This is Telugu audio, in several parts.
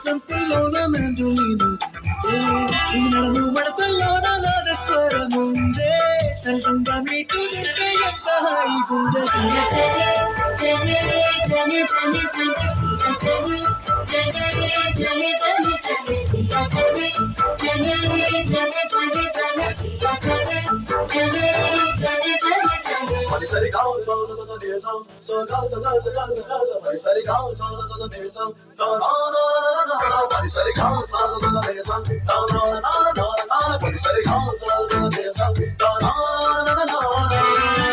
సంపుల్లోన మెండులీను ఈ నడుము మడతల్లోన నాదస్వరముందే సరసంగా మీటు దింటే ఎంత హాయిగుందే Parisari gaon so so so so de so so gaon so gaon so gaon so gaon so parisari gaon so so so so de so no no no no no parisari gaon so so so so de so no no no no no parisari gaon so so so de so no no no no no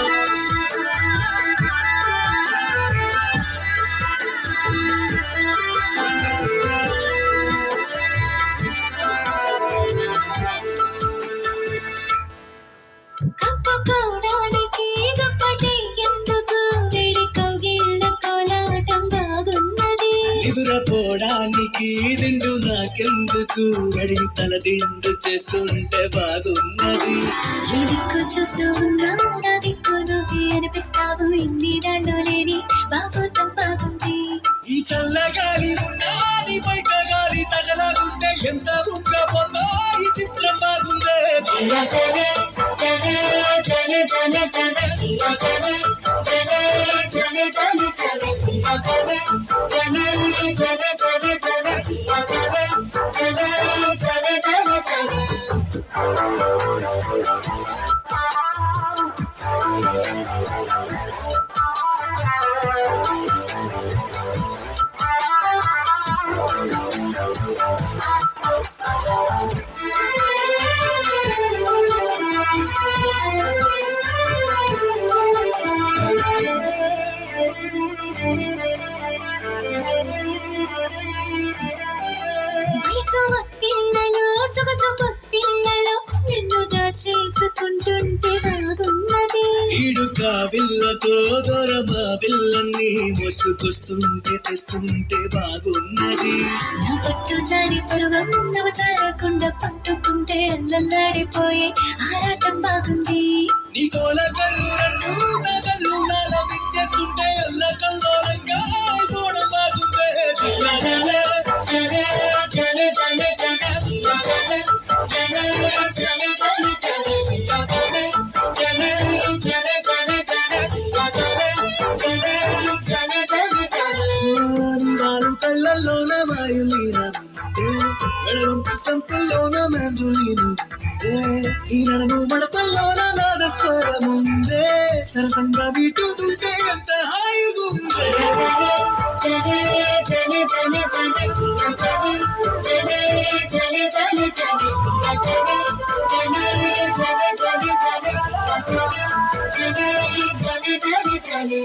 పోవడానికి దిండు నాకెందుకు అడిగి తల దిండు చేస్తుంటే బాగున్నది ఏ దిక్కు చూస్తూ ఉన్నావు నా దిక్కు నువ్వే అనిపిస్తావు ఇన్ని రాళ్ళు లేని బాగోతం బాగుంది ఈ చల్లగాలి ఉన్నది బయట గాలి తగలగుంటే ఎంత ఉక్కపోతా ఈ చిత్రం బాగుందే చల చల చల చల చల చల చల చల చల చల చల చల చల చల సొగసు పొత్తిళ్ళలో నిన్ను దాచేసుకుంటుంటే బాగున్నది ఈడుక విల్లతో దొరమా విల్లన్ని మోసుకొస్తుంటే తెస్తుంటే బాగున్నది నా పట్టు జారి పరుగం నవ జారకుండా పట్టుకుంటే అల్లల్లాడిపోయే ఆరాటం బాగుంది నీ కోల కళ్ళు రెండు నా కళ్ళు నాలో దిచ్చేస్తుంటే అల్ల కల్లోలంగా అయిపోవడం బాగుందే కళ్ళల్లోన వాయులీన వెడవంపు సంపుల్లోన మెండులీను ఈ నడుము మడతల్లోన నాదస్వరముందే సరసంగా వీటుతుంటే ఎంత హాయిగుందే చలి